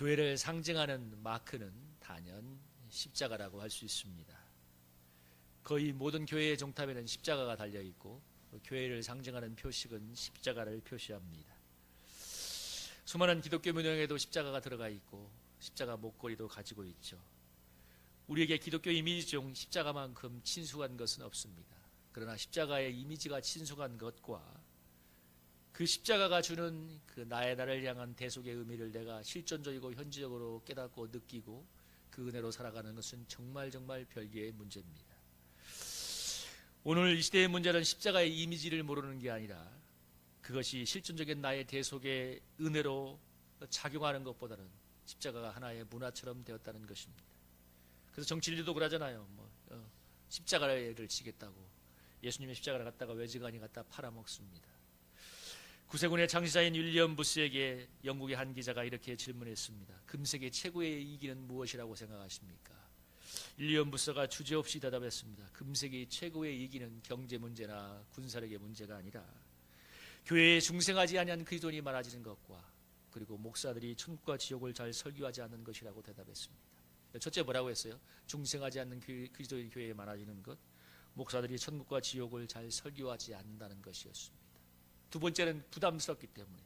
교회를 상징하는 마크는 단연 십자가라고 할 수 있습니다. 거의 모든 교회의 종탑에는 십자가가 달려있고 교회를 상징하는 표식은 십자가를 표시합니다. 수많은 기독교 문양에도 십자가가 들어가 있고 십자가 목걸이도 가지고 있죠. 우리에게 기독교 이미지 중 십자가만큼 친숙한 것은 없습니다. 그러나 십자가의 이미지가 친숙한 것과 그 십자가가 주는 그 나를 향한 대속의 의미를 내가 실존적이고 현지적으로 깨닫고 느끼고 그 은혜로 살아가는 것은 정말 별개의 문제입니다. 오늘 이 시대의 문제는 십자가의 이미지를 모르는 게 아니라 그것이 실존적인 나의 대속의 은혜로 작용하는 것보다는 십자가가 하나의 문화처럼 되었다는 것입니다. 그래서 정치인들도 그러잖아요. 십자가를 지겠다고 예수님의 십자가를 갖다가 외지간히 갖다 팔아먹습니다. 구세군의 창시자인 윌리엄 부스에게 영국의 한 기자가 이렇게 질문했습니다. 금세계 최고의 이기는 무엇이라고 생각하십니까? 윌리엄 부스가 주저없이 대답했습니다. 금세계 최고의 이기는 경제 문제나 군사력의 문제가 아니라 교회에 중생하지 아니한 그리스도인이 많아지는 것과 그리고 목사들이 천국과 지옥을 잘 설교하지 않는 것이라고 대답했습니다. 첫째 뭐라고 했어요? 중생하지 않는 그리스도인 교회에 많아지는 것, 목사들이 천국과 지옥을 잘 설교하지 않는다는 것이었습니다. 두 번째는 부담스럽기 때문에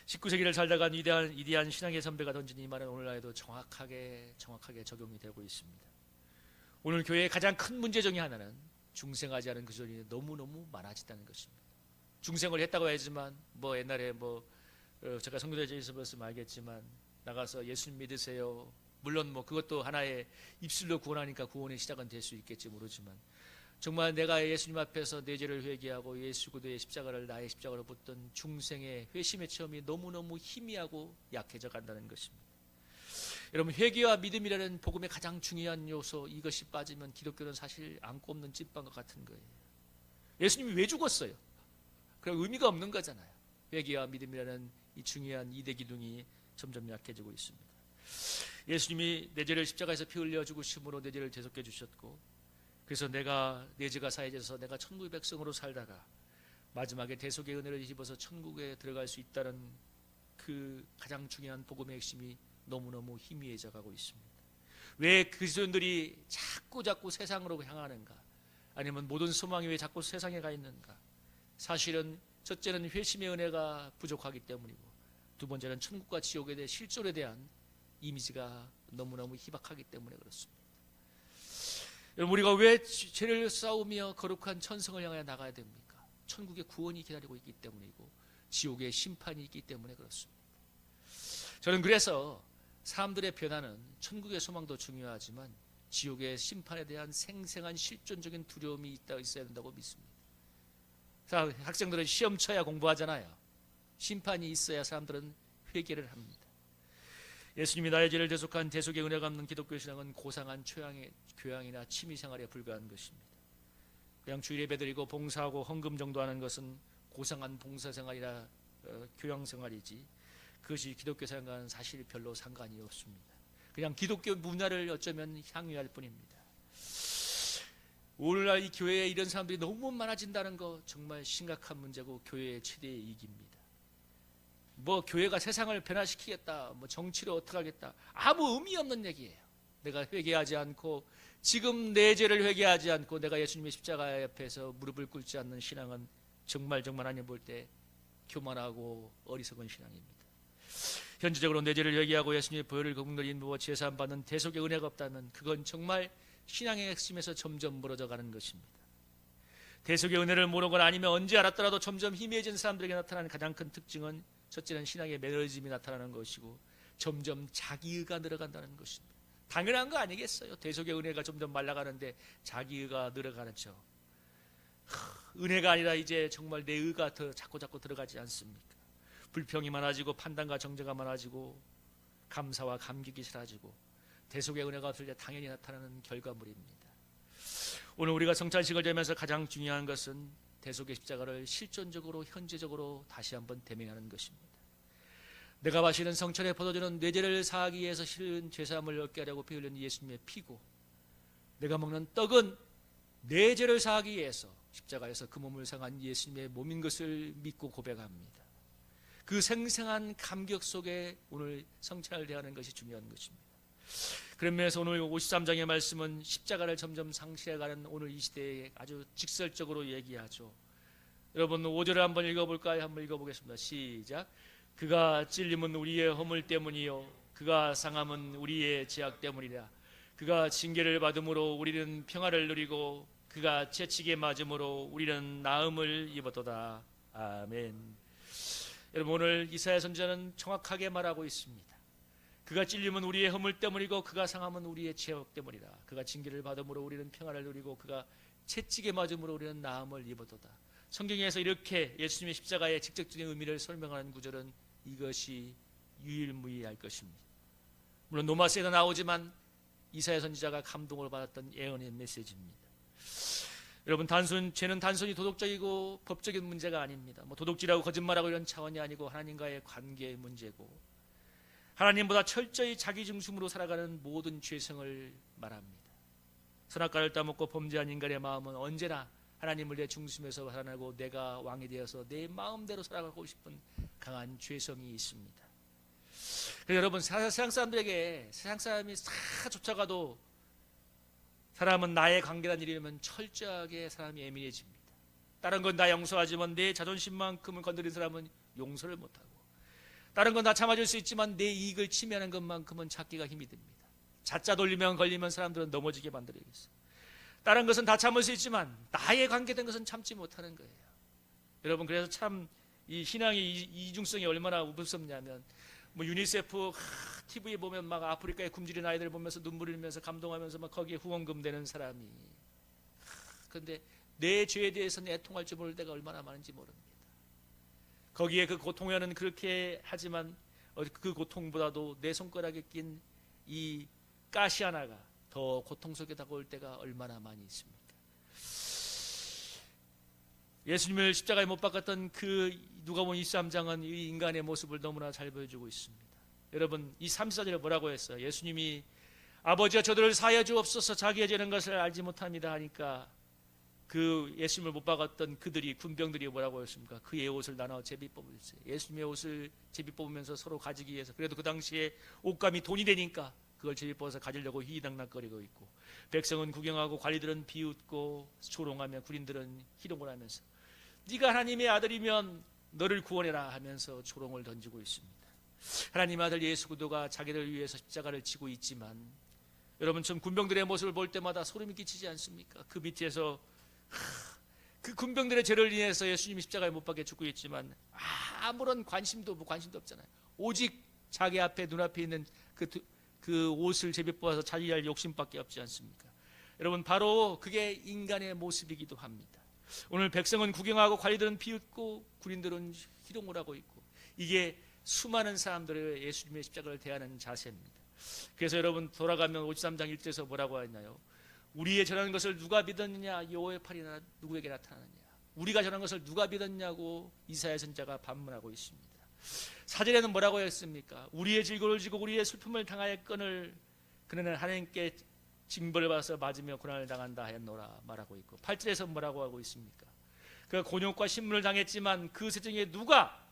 19세기를 살다간 위대한 신앙의 선배가 던진 이 말은 오늘날에도 정확하게 적용이 되고 있습니다. 오늘 교회의 가장 큰 문제 중에 하나는 중생하지 않은 그리스도인이 너무너무 많아졌다는 것입니다. 중생을 했다고 하지만 옛날에 제가 선교대에 있어서 알겠지만 나가서 예수님 믿으세요. 물론 그것도 하나의 입술로 구원하니까 구원의 시작은 될 수 있겠지 모르지만 정말 내가 예수님 앞에서 내 죄를 회개하고 예수 그리스도의 십자가를 나의 십자가로 붙든 중생의 회심의 체험이 너무너무 희미하고 약해져 간다는 것입니다. 여러분, 회개와 믿음이라는 복음의 가장 중요한 요소, 이것이 빠지면 기독교는 사실 안 꼽는 찐빵 것 같은 거예요. 예수님이 왜 죽었어요? 그럼 의미가 없는 거잖아요. 회개와 믿음이라는 이 중요한 이대 기둥이 점점 약해지고 있습니다. 예수님이 내 죄를 십자가에서 피 흘려 죽으심으로 내 죄를 대속해 주셨고 그래서 내 죄가 사해져서 내가 천국의 백성으로 살다가 마지막에 대속의 은혜를 입어서 천국에 들어갈 수 있다는 그 가장 중요한 복음의 핵심이 너무너무 희미해져 가고 있습니다. 왜 그리스도인들이 자꾸 세상으로 향하는가? 아니면 모든 소망이 왜 자꾸 세상에 가 있는가? 사실은 첫째는 회심의 은혜가 부족하기 때문이고 두 번째는 천국과 지옥에 대해 실존에 대한 이미지가 너무너무 희박하기 때문에 그렇습니다. 여러분, 우리가 왜 죄를 싸우며 거룩한 천성을 향하여 나가야 됩니까? 천국의 구원이 기다리고 있기 때문이고 지옥의 심판이 있기 때문에 그렇습니다. 저는 그래서 사람들의 변화는 천국의 소망도 중요하지만 지옥의 심판에 대한 생생한 실존적인 두려움이 있어야 된다고 믿습니다. 학생들은 시험 쳐야 공부하잖아요. 심판이 있어야 사람들은 회개를 합니다. 예수님이 나의 죄를 대속한 대속의 은혜가 없는 기독교 신앙은 고상한 교양이나 취미생활에 불과한 것입니다. 그냥 주일 예배드리고 봉사하고 헌금 정도 하는 것은 고상한 봉사생활이나 교양생활이지 그것이 기독교 생활과는 사실 별로 상관이 없습니다. 그냥 기독교 문화를 어쩌면 향유할 뿐입니다. 오늘날 이 교회에 이런 사람들이 너무 많아진다는 거 정말 심각한 문제고 교회의 최대의 이익입니다. 교회가 세상을 변화시키겠다, 정치를 어떻게 하겠다, 아무 의미 없는 얘기예요. 내가 회개하지 않고 지금 내 죄를 회개하지 않고 내가 예수님의 십자가 옆에서 무릎을 꿇지 않는 신앙은 정말 하나님 볼 때 교만하고 어리석은 신앙입니다. 현지적으로 내 죄를 회개하고 예수님의 보혈을 거듭을 인부어 제사함 받는 대속의 은혜가 없다면 그건 정말 신앙의 핵심에서 점점 멀어져 가는 것입니다. 대속의 은혜를 모르거나 아니면 언제 알았더라도 점점 희미해진 사람들에게 나타나는 가장 큰 특징은 첫째는 신앙의 매너리즘이 나타나는 것이고 점점 자기의가 늘어간다는 것입니다. 당연한 거 아니겠어요? 대속의 은혜가 점점 말라가는데 자기의가 늘어가죠. 은혜가 아니라 이제 정말 내 의가 더 자꾸 들어가지 않습니까? 불평이 많아지고 판단과 정죄가 많아지고 감사와 감격이 사라지고 대속의 은혜가 없을 때 당연히 나타나는 결과물입니다. 오늘 우리가 성찬식을 제면서 가장 중요한 것은 대속의 십자가를 실존적으로 현재적으로 다시 한번 대면하는 것입니다. 내가 마시는 성찬의 포도주는 내 죄를 사하기 위해서 실은 죄사함을 얻게 하려고 피 흘린 예수님의 피고 내가 먹는 떡은 내 죄를 사하기 위해서 십자가에서 그 몸을 상한 예수님의 몸인 것을 믿고 고백합니다. 그 생생한 감격 속에 오늘 성찬을 대하는 것이 중요한 것입니다. 그런 면에서 오늘 53장의 말씀은 십자가를 점점 상실해가는 오늘 이 시대에 아주 직설적으로 얘기하죠. 여러분 5절을 한번 읽어볼까요? 한번 읽어보겠습니다. 시작. 그가 찔림은 우리의 허물 때문이요 그가 상함은 우리의 죄악 때문이라. 그가 징계를 받음으로 우리는 평화를 누리고 그가 채찍에 맞음으로 우리는 나음을 입었도다. 아멘. 여러분 오늘 이사야 선지자는 정확하게 말하고 있습니다. 그가 찔림은 우리의 허물 때문이고 그가 상함은 우리의 죄악 때문이라. 그가 징계를 받음으로 우리는 평화를 누리고 그가 채찍에 맞음으로 우리는 나음을 입었도다. 성경에서 이렇게 예수님의 십자가의 직접적인 의미를 설명하는 구절은 이것이 유일무이할 것입니다. 물론 노마스에도 나오지만 이사야 선지자가 감동을 받았던 예언의 메시지입니다. 여러분 죄는 단순히 도덕적이고 법적인 문제가 아닙니다. 도둑질하고 거짓말하고 이런 차원이 아니고 하나님과의 관계의 문제고 하나님보다 철저히 자기 중심으로 살아가는 모든 죄성을 말합니다. 선악과를 따먹고 범죄한 인간의 마음은 언제나 하나님을 내 중심에서 살아나고 내가 왕이 되어서 내 마음대로 살아가고 싶은 강한 죄성이 있습니다. 그래서 여러분 세상 사람들에게 세상 사람이 다 쫓아가도 사람은 나의 관계란 일이면 철저하게 사람이 예민해집니다. 다른 건 다 용서하지만 내 자존심만큼은 건드린 사람은 용서를 못하고 다른 건 다 참아줄 수 있지만 내 이익을 침해하는 것만큼은 찾기가 힘이 듭니다. 자짜 돌리면 걸리면 사람들은 넘어지게 만들어야겠어요. 다른 것은 다 참을 수 있지만 나의 관계된 것은 참지 못하는 거예요. 여러분 그래서 참 이 신앙의 이중성이 얼마나 무섭냐면 유니세프 TV에 보면 막 아프리카에 굶주린 아이들 보면서 눈물 흘리면서 감동하면서 막 거기에 후원금 내는 사람이 그런데 내 죄에 대해서는 애통할 줄 모를 때가 얼마나 많은지 모릅니다. 거기에 그 고통에는 그렇게 하지만 그 고통보다도 내 손가락에 낀 이 가시 하나가 더 고통 속에 다가올 때가 얼마나 많이 있습니까? 예수님을 십자가에 못 박았던 그 누가복음 23장은 이 인간의 모습을 너무나 잘 보여주고 있습니다. 여러분 이 34절에 뭐라고 했어요? 예수님이 아버지여 저들을 사하여 주옵소서 자기의 죄는 것을 알지 못합니다 하니까 그 예수님을 못 박았던 그들이 군병들이 뭐라고 했습니까? 그의 옷을 나눠 제비 뽑으셨어요. 예수님의 옷을 제비 뽑으면서 서로 가지기 위해서. 그래도 그 당시에 옷감이 돈이 되니까 그걸 제비 뽑아서 가지려고 휘당락거리고 있고 백성은 구경하고 관리들은 비웃고 조롱하며 군인들은 희롱을 하면서 네가 하나님의 아들이면 너를 구원해라 하면서 조롱을 던지고 있습니다. 하나님의 아들 예수 그리스도가 자기를 위해서 십자가를 지고 있지만 여러분 좀 군병들의 모습을 볼 때마다 소름이 끼치지 않습니까? 그 밑에서 그 군병들의 죄를 인해서 예수님이 십자가에 못 박혀 죽고 있지만 아무런 관심도 없잖아요. 오직 자기 앞에 눈앞에 있는 그 옷을 제비 뽑아서 자기할 욕심밖에 없지 않습니까? 여러분 바로 그게 인간의 모습이기도 합니다. 오늘 백성은 구경하고 관리들은 비웃고 군인들은 희롱을 하고 있고 이게 수많은 사람들의 예수님의 십자가를 대하는 자세입니다. 그래서 여러분 돌아가면 53장 1절에서 뭐라고 했나요? 우리의 전하는 것을 누가 믿었느냐? 여호와의 팔이 누구에게 나타나느냐? 우리가 전한 것을 누가 믿었냐고 이사야 선지자가 반문하고 있습니다. 4절에는 뭐라고 했습니까? 우리의 질고를 지고 우리의 슬픔을 당하였거늘 그는 하나님께 징벌을 받아서 맞으며 고난을 당한다 하였노라 말하고 있고 8절에서 뭐라고 하고 있습니까? 그가 곤욕과 신문을 당했지만 그 세중에 누가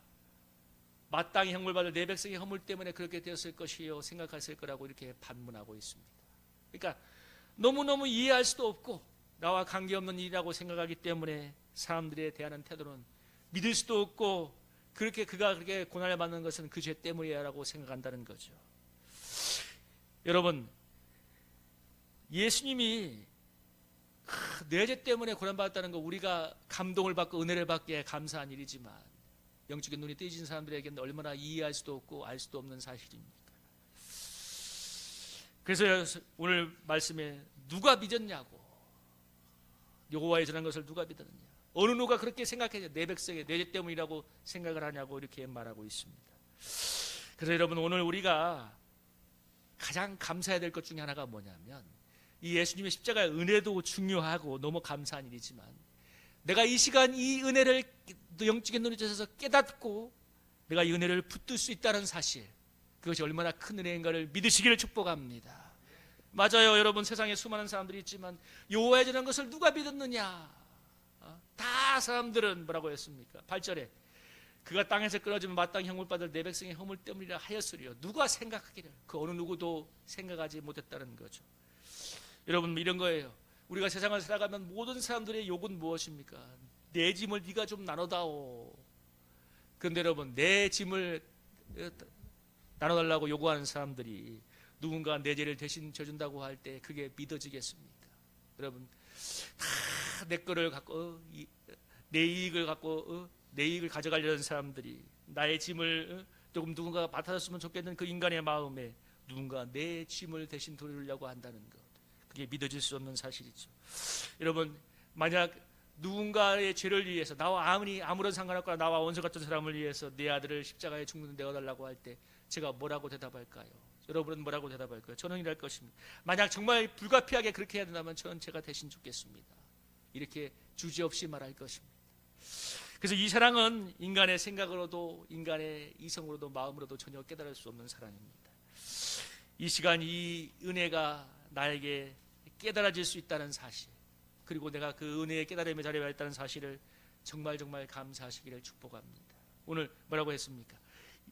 마땅히 형벌 받을 내 백성의 허물 때문에 그렇게 되었을 것이요 생각했을 거라고 이렇게 반문하고 있습니다. 그러니까 너무너무 이해할 수도 없고 나와 관계없는 일이라고 생각하기 때문에 사람들에 대하는 태도는 믿을 수도 없고 그렇게 그가 그렇게 고난을 받는 것은 그 죄 때문이라고 생각한다는 거죠. 여러분 예수님이 내 죄 때문에 고난받았다는 거 우리가 감동을 받고 은혜를 받기에 감사한 일이지만 영적인 눈이 떼진 사람들에게는 얼마나 이해할 수도 없고 알 수도 없는 사실입니까? 그래서 오늘 말씀에 누가 믿었냐고 여호와의 전한 것을 누가 믿었느냐 어느 누가 그렇게 생각했냐 내 백성의 내 죄 때문이라고 생각을 하냐고 이렇게 말하고 있습니다. 그래서 여러분 오늘 우리가 가장 감사해야 될 것 중에 하나가 뭐냐면 이 예수님의 십자가의 은혜도 중요하고 너무 감사한 일이지만 내가 이 시간 이 은혜를 영적인 눈이 떠서 깨닫고 내가 이 은혜를 붙들 수 있다는 사실 그것이 얼마나 큰 은혜인가를 믿으시기를 축복합니다. 맞아요. 여러분 세상에 수많은 사람들이 있지만 여호와의 전한 것을 누가 믿었느냐 다 사람들은 뭐라고 했습니까? 8절에 그가 땅에서 끊어지면 마땅히 형을 받을 내 백성의 허물 때문이라 하였으리요. 누가 생각하기를? 그 어느 누구도 생각하지 못했다는 거죠. 여러분, 이런 거예요. 우리가 세상을 살아가면 모든 사람들의 욕은 무엇입니까? 내 짐을 네가 좀 나눠다오. 그런데 여러분, 내 짐을 나눠달라고 요구하는 사람들이 누군가 내 죄를 대신 져준다고 할 때 그게 믿어지겠습니까? 여러분, 다 내 거를 갖고 내 이익을 갖고 내 이익을 가져가려는 사람들이 나의 짐을 조금 누군가 맡아줬으면 좋겠는 그 인간의 마음에 누군가 내 짐을 대신 돌리려고 한다는 것, 그게 믿어질 수 없는 사실이죠. 여러분, 만약 누군가의 죄를 위해서 나와 아무런 상관없거나 나와 원수 같은 사람을 위해서 내 아들을 십자가에 죽는 데 내어달라고 할 때 제가 뭐라고 대답할까요? 여러분은 뭐라고 대답할까요? 저는 이럴 것입니다. 만약 정말 불가피하게 그렇게 해야 된다면 저는 제가 대신 죽겠습니다. 이렇게 주저없이 말할 것입니다. 그래서 이 사랑은 인간의 생각으로도 인간의 이성으로도 마음으로도 전혀 깨달을 수 없는 사랑입니다. 이 시간 이 은혜가 나에게 깨달아질 수 있다는 사실, 그리고 내가 그 은혜의 깨달음의 자리에 와 있다는 사실을 정말 감사하시기를 축복합니다. 오늘 뭐라고 했습니까?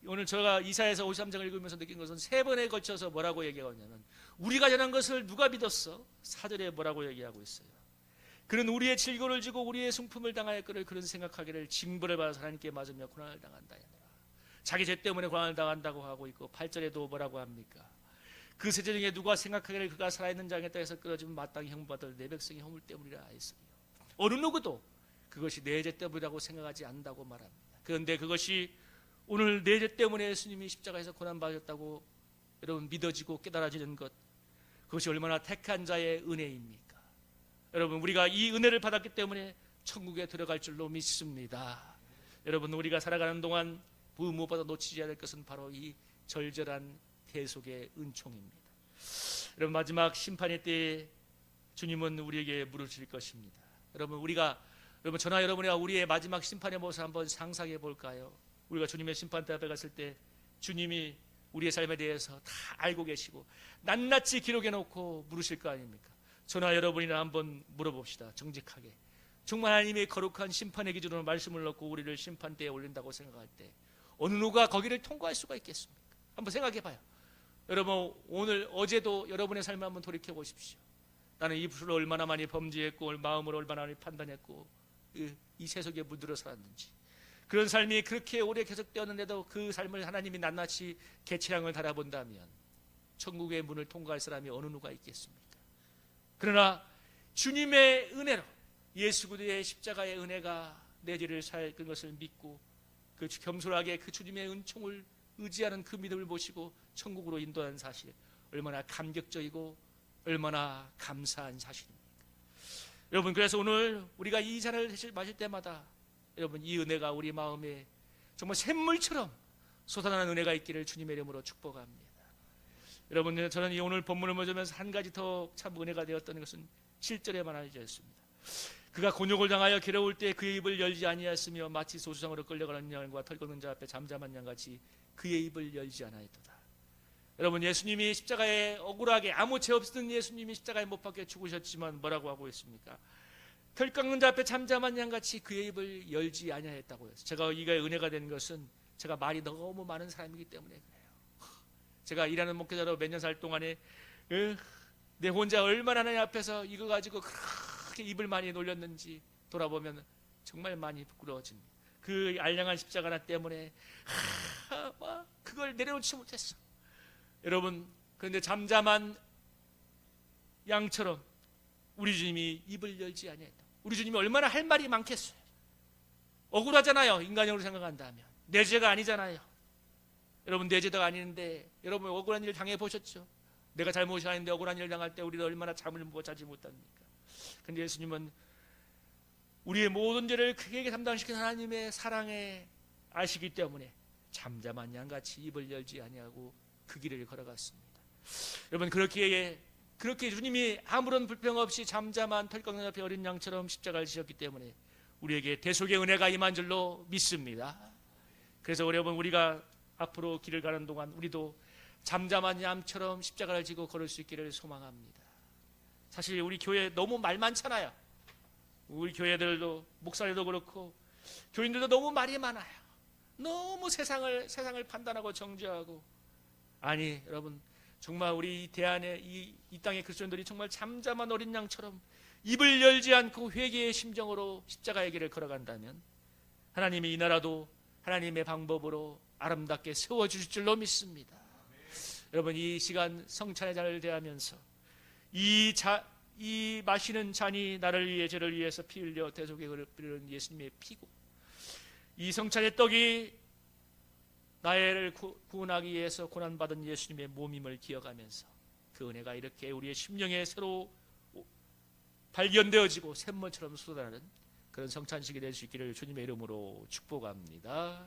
오늘 제가 이사야서 53장을 읽으면서 느낀 것은 세 번에 걸쳐서 뭐라고 얘기하냐면 우리가 전한 것을 누가 믿었어? 4절에 뭐라고 얘기하고 있어요? 그는 우리의 질고를 지고 우리의 승품을 당하였거늘 그런 생각하기를 징벌을 받아 하나님께 맞으며 고난을 당한다 하노라. 자기 죄 때문에 고난을 당한다고 하고 있고 8절에도 뭐라고 합니까? 그 세대 중에 누가 생각하기를 그가 살아있는 장에 땅에서 끊어지면 마땅히 형받을 내 백성의 허물 때문이라 하였으며 어느 누구도 그것이 내 죄 때문이라고 생각하지 않는다고 말합니다. 그런데 그것이 오늘 내 죄 때문에 예수님이 십자가에서 고난받으셨다고 여러분 믿어지고 깨달아지는 것, 그것이 얼마나 택한 자의 은혜입니까? 여러분, 우리가 이 은혜를 받았기 때문에 천국에 들어갈 줄로 믿습니다. 여러분, 우리가 살아가는 동안 무엇보다 놓치지 않을 것은 바로 이 절절한 대속의 은총입니다. 여러분, 마지막 심판의 때에 주님은 우리에게 물으실 것입니다. 여러분, 저나 여러분이가 우리의 마지막 심판의 모습을 한번 상상해 볼까요? 우리가 주님의 심판대 앞에 갔을 때 주님이 우리의 삶에 대해서 다 알고 계시고 낱낱이 기록해 놓고 물으실 거 아닙니까? 저나 여러분이나 한번 물어봅시다. 정직하게. 정말 하나님의 거룩한 심판의 기준으로 말씀을 넣고 우리를 심판대에 올린다고 생각할 때 어느 누가 거기를 통과할 수가 있겠습니까? 한번 생각해 봐요. 여러분, 어제도 여러분의 삶을 한번 돌이켜 보십시오. 나는 입술로 얼마나 많이 범죄했고 마음으로 얼마나 많이 판단했고 이 세속에 물들어 살았는지, 그런 삶이 그렇게 오래 계속되었는데도 그 삶을 하나님이 낱낱이 개체량을 달아본다면 천국의 문을 통과할 사람이 어느 누가 있겠습니까? 그러나 주님의 은혜로 예수 그리스도의 십자가의 은혜가 내 죄를 사할 것을 믿고 그 겸손하게 그 주님의 은총을 의지하는 그 믿음을 보시고 천국으로 인도하는 사실, 얼마나 감격적이고 얼마나 감사한 사실입니까? 여러분, 그래서 오늘 우리가 이 잔을 마실 때마다 여러분, 이 은혜가 우리 마음에 정말 샘물처럼 솟아나는 은혜가 있기를 주님의 이름으로 축복합니다. 여러분, 저는 이 오늘 본문을 보면서 한 가지 더 참 은혜가 되었던 것은 7절에 말하여 있습니다. 그가 곤욕을 당하여 괴로울 때 그의 입을 열지 아니하였으며 마치 소수상으로 끌려가는 양과 털 걷는 자 앞에 잠잠한 양같이 그의 입을 열지 않았도다. 여러분, 예수님이 십자가에 억울하게 아무 죄 없던 예수님이 십자가에 못 박혀 죽으셨지만 뭐라고 하고 있습니까? 털 깎는 자 앞에 잠잠한 양같이 그의 입을 열지 아니하였다고요. 제가 이가 은혜가 된 것은 제가 말이 너무 많은 사람이기 때문에 그래요. 제가 일하는 목회자로 몇 년 살 동안에 내 혼자 얼마나 하나님 앞에서 이거 가지고 그렇게 입을 많이 놀렸는지 돌아보면 정말 많이 부끄러워집니다. 그 알량한 십자가 하나 때문에 그걸 내려놓지 못했어. 여러분, 그런데 잠잠한 양처럼 우리 주님이 입을 열지 아니했다. 우리 주님이 얼마나 할 말이 많겠어요. 억울하잖아요. 인간적으로 생각한다면 내 죄가 아니잖아요. 여러분, 내 죄가 아닌데 여러분 억울한 일을 당해보셨죠? 내가 잘못이 아닌데 억울한 일을 당할 때 우리는 얼마나 잠을 못 자지 못합니까? 그런데 예수님은 우리의 모든 죄를 크게 담당시킨 하나님의 사랑에 아시기 때문에 잠잠한 양같이 입을 열지 아니하고 그 길을 걸어갔습니다. 여러분, 그렇게 주님이 아무런 불평 없이 잠잠한 털 깎는 앞에 어린 양처럼 십자가를 지셨기 때문에 우리에게 대속의 은혜가 임한 줄로 믿습니다. 그래서 여러분, 우리가 앞으로 길을 가는 동안 우리도 잠잠한 양처럼 십자가를 지고 걸을 수 있기를 소망합니다. 사실 우리 교회 너무 말 많잖아요. 우리 교회들도 목사들도 그렇고 교인들도 너무 말이 많아요. 너무 세상을 판단하고 정죄하고, 아니 여러분, 정말 우리 대안의 이 땅의 그리스도인들이 정말 잠잠한 어린 양처럼 입을 열지 않고 회개의 심정으로 십자가의 길을 걸어간다면 하나님이 이 나라도 하나님의 방법으로 아름답게 세워주실 줄로 믿습니다. 여러분, 이 시간 성찬의 잔을 대하면서 이 마시는 잔이 나를 위해 저를 위해서 피 흘려 대속에 흐르는 예수님의 피고, 이 성찬의 떡이 나를 구원하기 위해서 고난받은 예수님의 몸임을 기억하면서 그 은혜가 이렇게 우리의 심령에 새로 발견되어지고 샘물처럼 쏟아나는 그런 성찬식이 될 수 있기를 주님의 이름으로 축복합니다.